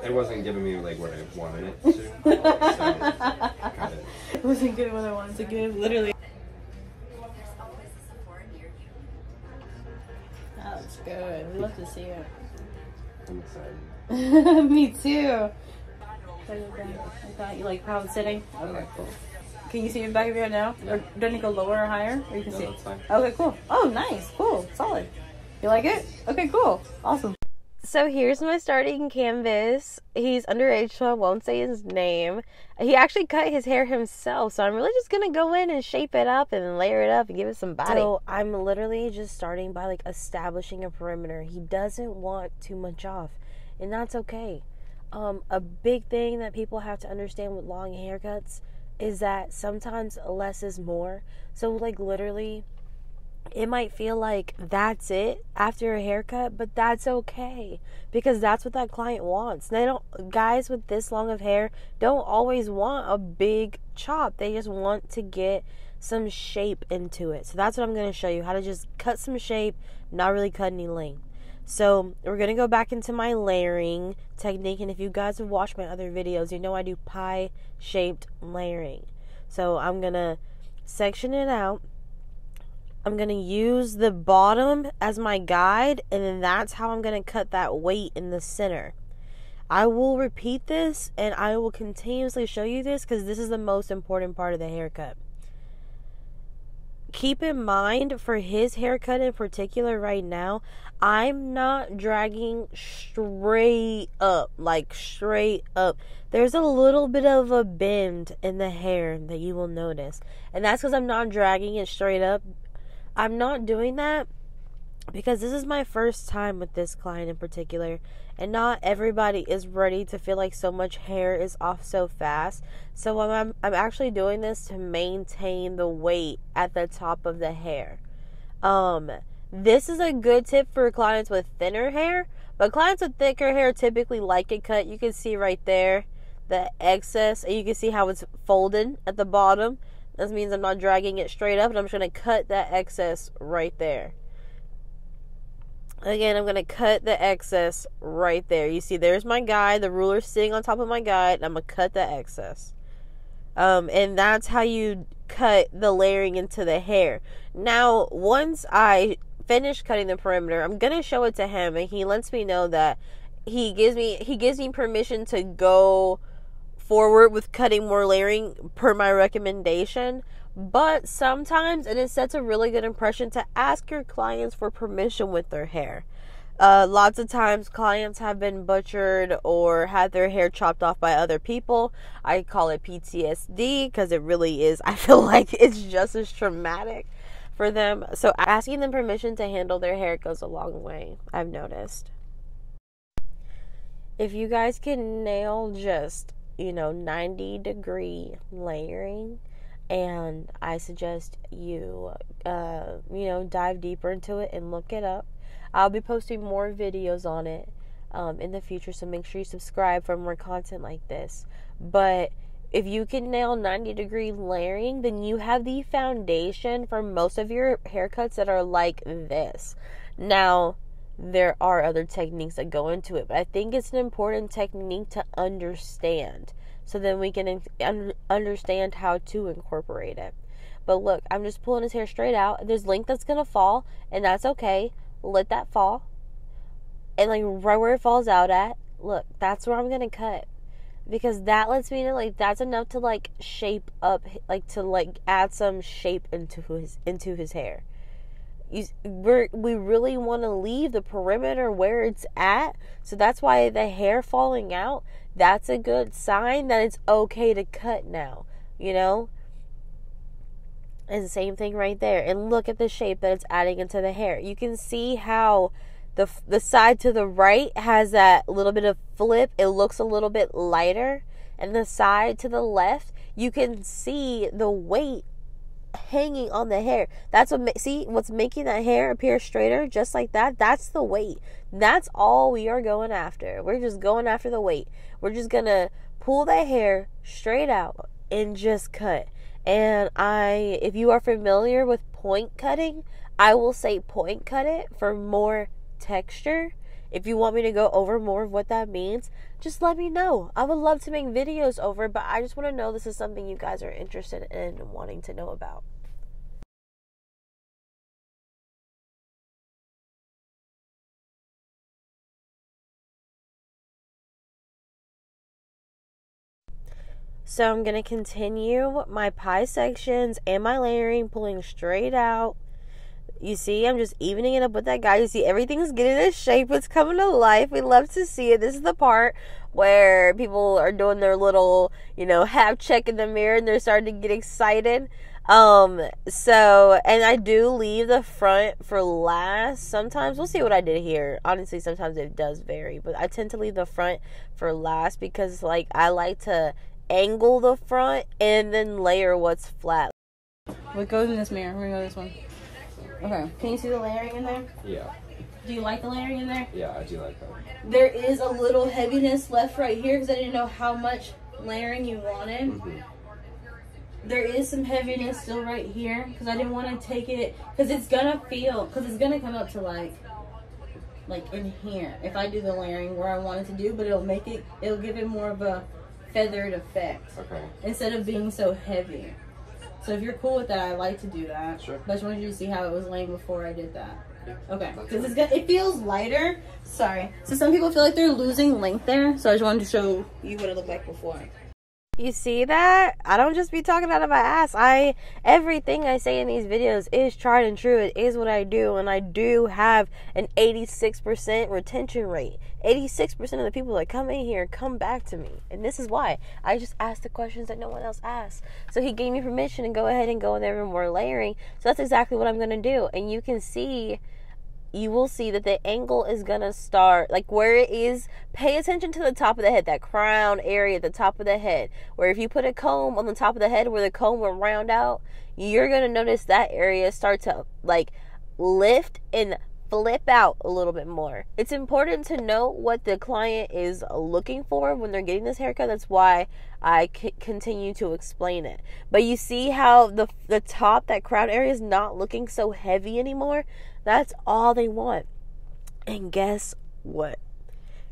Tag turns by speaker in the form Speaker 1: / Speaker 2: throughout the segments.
Speaker 1: It wasn't giving me like what I wanted it to. So, got it.
Speaker 2: It wasn't good what I wanted to give, literally. That's good. We love to see it.
Speaker 1: I'm excited.
Speaker 2: Me too. Like that. You like how it's sitting? Okay, cool. Can you see it back of your head now?
Speaker 1: Yeah.
Speaker 2: Or do I need to go lower or higher? Or you can
Speaker 1: No,
Speaker 2: see
Speaker 1: that's fine.
Speaker 2: Okay, cool. Oh, nice. Cool. Solid. You like it? Okay, cool. Awesome. So here's my starting canvas. He's underage, so I won't say his name. He actually cut his hair himself, so I'm really just gonna go in and shape it up and layer it up and give it some body. So I'm literally just starting by like establishing a perimeter. He doesn't want too much off, and that's okay. A big thing that people have to understand with long haircuts is that sometimes less is more. So like literally, it might feel like that's it after a haircut, but that's okay because that's what that client wants. They don't, guys with this long of hair don't always want a big chop. They just want to get some shape into it. So that's what I'm going to show you, how to just cut some shape, not really cut any length. So we're going to go back into my layering technique, and if you guys have watched my other videos, you know I do pie shaped layering. So I'm going to section it out. I'm going to use the bottom as my guide, and then that's how I'm going to cut that weight in the center. I will repeat this, and I will continuously show you this because this is the most important part of the haircut. Keep in mind, for his haircut in particular right now, I'm not dragging straight up, like straight up. There's a little bit of a bend in the hair that you will notice, and that's because I'm not dragging it straight up. I'm not doing that because this is my first time with this client in particular, and not everybody is ready to feel like so much hair is off so fast. So I'm actually doing this to maintain the weight at the top of the hair. This is a good tip for clients with thinner hair, but clients with thicker hair typically like it cut. You can see right there the excess, and you can see how it's folded at the bottom. This means I'm not dragging it straight up, and I'm just going to cut that excess right there. Again, I'm going to cut the excess right there. You see, there's my guide. The ruler's sitting on top of my guide, and I'm going to cut the excess. And that's how you cut the layering into the hair. Now, once I finish cutting the perimeter, I'm going to show it to him, and he lets me know that he gives me permission to go forward with cutting more layering per my recommendation. But sometimes, and it sets a really good impression to ask your clients for permission with their hair. Lots of times clients have been butchered or had their hair chopped off by other people. I call it PTSD because it really is. I feel like it's just as traumatic for them. So asking them permission to handle their hair goes a long way, I've noticed. If you guys can nail just 90-degree layering, and I suggest you dive deeper into it and look it up. I'll be posting more videos on it in the future, so make sure you subscribe for more content like this. But if you can nail 90-degree layering, then you have the foundation for most of your haircuts that are like this. Now, there are other techniques that go into it, but I think it's an important technique to understand, so then we can understand how to incorporate it. But look, I'm just pulling his hair straight out. There's length that's going to fall, and that's okay. Let that fall. And like right where it falls out at, look, that's where I'm going to cut. Because that lets me know like that's enough to like shape up, like to like add some shape into his hair. We really want to leave the perimeter where it's at. So that's why the hair falling out, that's a good sign that it's okay to cut now, And the same thing right there. And look at the shape that it's adding into the hair. You can see how the side to the right has that little bit of flip. It looks a little bit lighter. And the side to the left, you can see the weight hanging on the hair. That's what's making that hair appear straighter, just like that. That's the weight. That's all we are going after. We're just going after the weight. We're just gonna pull that hair straight out and just cut. And if you are familiar with point cutting, I will say point cut it for more texture If you want me to go over more of what that means, just let me know. I would love to make videos over it, but I just want to know this is something you guys are interested in wanting to know about. So I'm going to continue my pie sections and my layering, pulling straight out. You see, I'm just evening it up with that guy. You see, everything's getting its shape. It's coming to life. We love to see it. This is the part where people are doing their little, half check in the mirror and they're starting to get excited. And I do leave the front for last. Sometimes we'll see what I did here. Honestly, sometimes it does vary, but I tend to leave the front for last because, I like to angle the front and then layer what's flat. What goes in this mirror? We're gonna go this one. Okay. Can you see the layering in there?
Speaker 1: Yeah.
Speaker 2: Do you like the layering in there?
Speaker 1: Yeah, I do like that.
Speaker 2: There is a little heaviness left right here because I didn't know how much layering you wanted. Mm-hmm. There is some heaviness still right here because I didn't want to take it because it's gonna come up to like in here if I do the layering where I want it to do, but it'll give it more of a feathered effect. Okay. Instead of being so heavy. So if you're cool with that, I like to do that. Sure. But I just wanted you to see how it was laying before I did that. Yeah. Okay. Because it feels lighter. Sorry. So some people feel like they're losing length there. So I just wanted to show you what it looked like before. You see that? I don't just be talking out of my ass. Everything I say in these videos is tried and true. It is what I do. And I do have an 86% retention rate. 86% of the people that come in here come back to me. And this is why. I just ask the questions that no one else asks. So he gave me permission to go ahead and go in there with more layering. So that's exactly what I'm going to do. And you will see that the angle is going to start, where it is, pay attention to the top of the head, that crown area at the top of the head, where if you put a comb on the top of the head where the comb will round out, you're going to notice that area start to, lift and flip out a little bit more. It's important to know what the client is looking for when they're getting this haircut. That's why I continue to explain it. But you see how the top, that crown area, is not looking so heavy anymore? That's all they want. And guess what?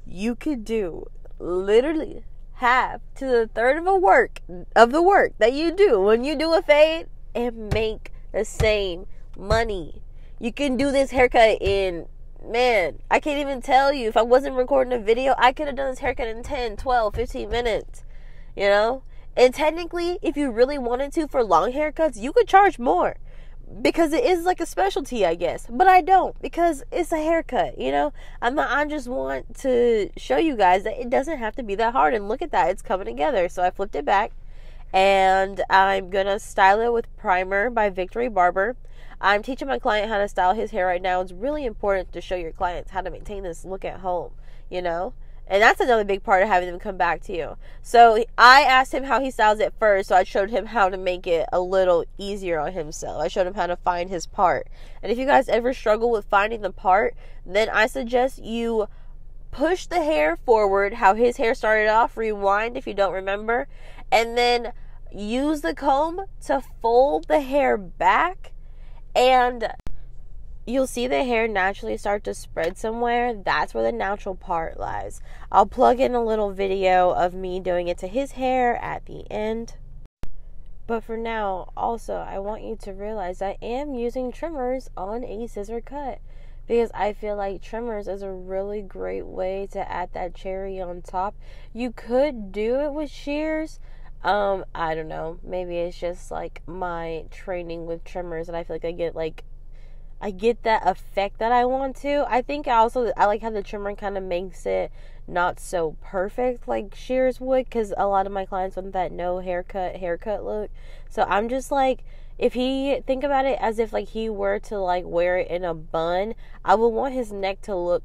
Speaker 2: You could do literally half to the third of the work that you do when you do a fade and make the same money. You can do this haircut in, I can't even tell you. If I wasn't recording a video, I could have done this haircut in 10, 12, 15 minutes. And technically, if you really wanted to for long haircuts, you could charge more. Because it is like a specialty, I guess. But I don't, because it's a haircut, I just want to show you guys that it doesn't have to be that hard. And look at that, it's coming together. So I flipped it back. And I'm going to style it with primer by Barber. I'm teaching my client how to style his hair right now. It's really important to show your clients how to maintain this look at home, And that's another big part of having them come back to you. So I asked him how he styles it first, so I showed him how to make it a little easier on himself. I showed him how to find his part. And if you guys ever struggle with finding the part, then I suggest you push the hair forward, how his hair started off, rewind if you don't remember, and then use the comb to fold the hair back, and you'll see the hair naturally start to spread somewhere. That's where the natural part lies. I'll plug in a little video of me doing it to his hair at the end. But for now, also, I want you to realize I am using trimmers on a scissor cut, because I feel like trimmers is a really great way to add that cherry on top. You could do it with shears. I don't know. Maybe it's just my training with trimmers, and I feel like I get that effect that I want to. I think I like how the trimmer kind of makes it not so perfect like shears would, because a lot of my clients want that no haircut look. So I'm just if he think about it as if he were to wear it in a bun, I would want his neck to look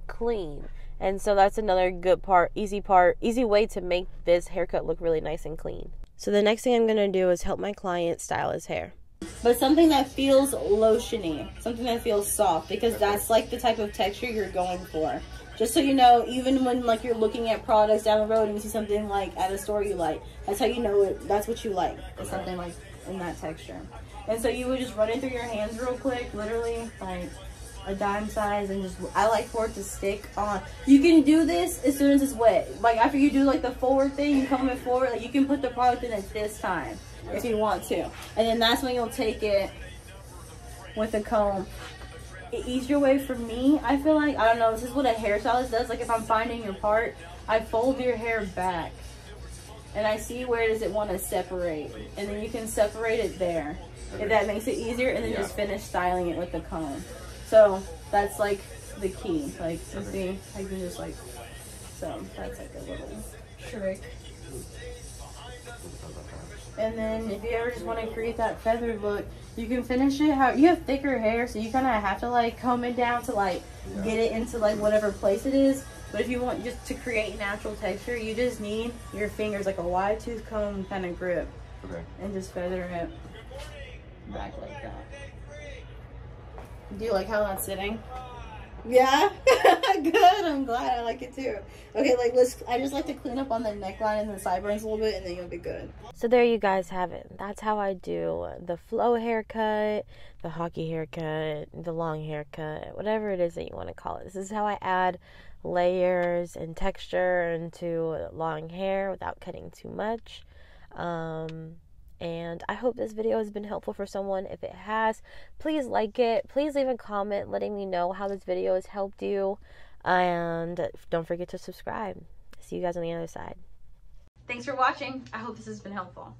Speaker 2: clean. And so that's another good part, easy way to make this haircut look really nice and clean. So the next thing I'm going to do is help my client style his hair. But something that feels lotiony, something that feels soft, because that's the type of texture you're going for. Just so you know, even when you're looking at products down the road and you see something at a store you like, that's how you know that's what you like. It's something in that texture. And so you would just run it through your hands real quick, literally
Speaker 3: a dime size, and just, I like for it to stick on. You can do this as soon as it's wet. Like after you do like the forward thing, you comb it forward, like you can put the product in at this time if you want to. And then that's when you'll take it with a comb. The easier way for me, I feel like, I don't know, this is what a hairstylist does. Like if I'm finding your part, I fold your hair back and I see where does it want to separate, and then you can separate it there if that makes it easier, and then just finish styling it with the comb. So that's like the key. Like you see, I can just like, so that's like a little trick. And then if you ever just want to create that feathered look, you can finish it how you have thicker hair, so you kind of have to like comb it down to like get it into like whatever place it is. But if you want just to create natural texture, you just need your fingers, like a wide tooth comb kind of grip, and just feather it back like that. Do you like how that's sitting? Yeah. Good. I'm glad. I like it too. Okay, like I just like to clean up on the neckline and the sideburns a little bit, and then you'll be good.
Speaker 2: So there you guys have it. That's how I do the flow haircut, the hockey haircut, the long haircut, whatever it is that you want to call it. This is how I add layers and texture into long hair without cutting too much. And I hope this video has been helpful for someone. If it has, please like it. Please leave a comment letting me know how this video has helped you. And don't forget to subscribe. See you guys on the other side.
Speaker 3: Thanks for watching. I hope this has been helpful.